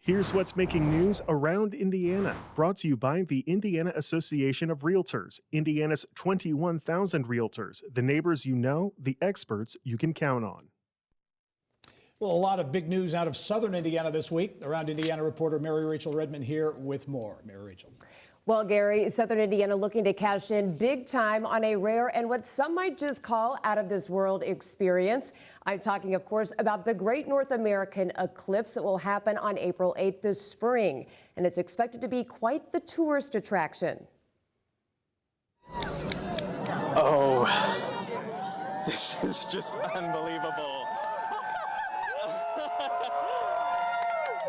Here's what's making news around Indiana, brought to you by the Indiana Association of Realtors, Indiana's 21,000 realtors, the neighbors you know, the experts you can count on. Well, a lot of big news out of southern Indiana this week. Around Indiana reporter Mary Rachel Redmond here with more. Mary Rachel. Well, Gary, southern Indiana looking to cash in big time on a rare and what some might just call out of this world experience. I'm talking, of course, about the Great North American Eclipse that will happen on April 8th this spring. And it's expected to be quite the tourist attraction. Oh, this is just unbelievable.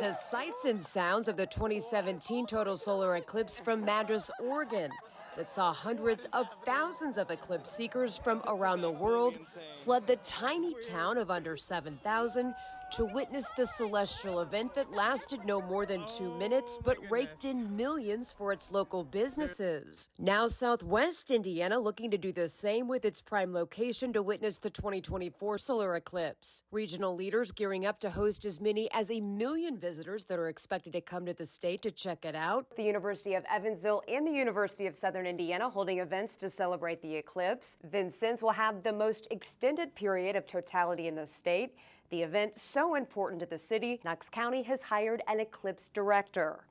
The sights and sounds of the 2017 total solar eclipse from Madras, Oregon, that saw hundreds of thousands of eclipse seekers from around the world flood the tiny town of under 7,000 to witness the celestial event that lasted no more than 2 minutes but raked in millions for its local businesses. Now Southwest Indiana looking to do the same with its prime location to witness the 2024 solar eclipse. Regional leaders gearing up to host as many as 1 million visitors that are expected to come to the state to check it out. The University of Evansville and the University of Southern Indiana holding events to celebrate the eclipse. Vincennes will have the most extended period of totality in the state. The event so important to the city, Knox County has hired an eclipse director.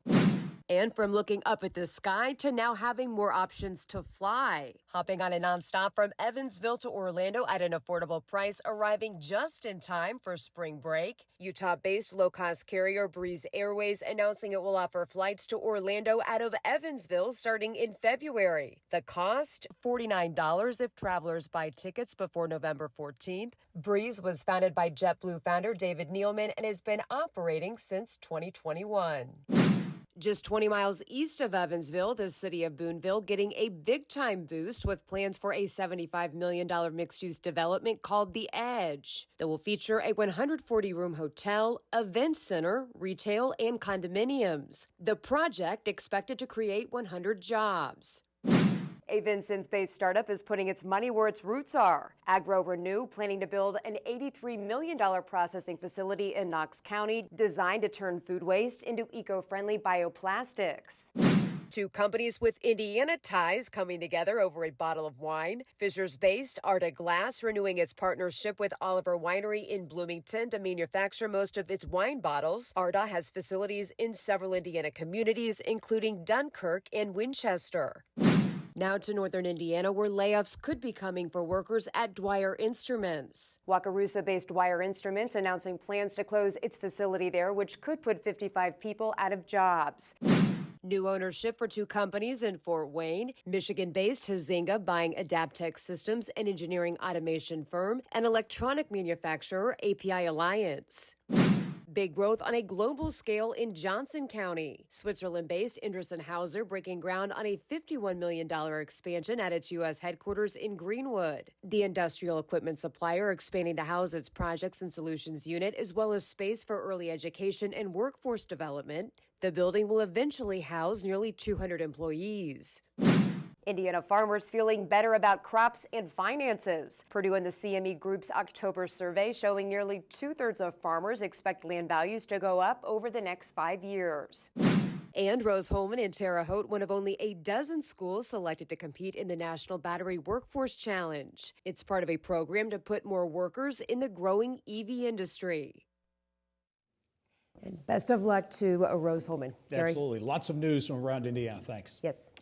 And from looking up at the sky to now having more options to fly. Hopping on a nonstop from Evansville to Orlando at an affordable price, arriving just in time for spring break. Utah-based low-cost carrier Breeze Airways announcing it will offer flights to Orlando out of Evansville starting in February. The cost, $49 if travelers buy tickets before November 14th. Breeze was founded by JetBlue founder David Neeleman and has been operating since 2021. Just 20 miles east of Evansville, the city of Boonville getting a big-time boost with plans for a $75 million mixed-use development called The Edge that will feature a 140-room hotel, event center, retail, and condominiums. The project expected to create 100 jobs. A Vincennes-based startup is putting its money where its roots are. Agro-Renew planning to build an $83 million processing facility in Knox County designed to turn food waste into eco-friendly bioplastics. Two companies with Indiana ties coming together over a bottle of wine. Fishers-based Arta Glass renewing its partnership with Oliver Winery in Bloomington to manufacture most of its wine bottles. Arta has facilities in several Indiana communities, including Dunkirk and Winchester. Now to northern Indiana, where layoffs could be coming for workers at Dwyer Instruments. Wakarusa-based Dwyer Instruments announcing plans to close its facility there, which could put 55 people out of jobs. New ownership for two companies in Fort Wayne. Michigan-based Huizenga buying Adaptec Systems, an engineering automation firm, and electronic manufacturer API Alliance. Big growth on a global scale in Johnson County. Switzerland-based Endress+Hauser breaking ground on a $51 million expansion at its U.S. headquarters in Greenwood. The industrial equipment supplier expanding to house its projects and solutions unit, as well as space for early education and workforce development. The building will eventually house nearly 200 employees. Indiana farmers feeling better about crops and finances. Purdue and the CME Group's October survey showing nearly 2/3 of farmers expect land values to go up over the next 5 years. And Rose-Hulman in Terre Haute, one of only a dozen schools selected to compete in the National Battery Workforce Challenge. It's part of a program to put more workers in the growing EV industry. And best of luck to Rose-Hulman. Absolutely. Lots of news from around Indiana. Thanks. Yes.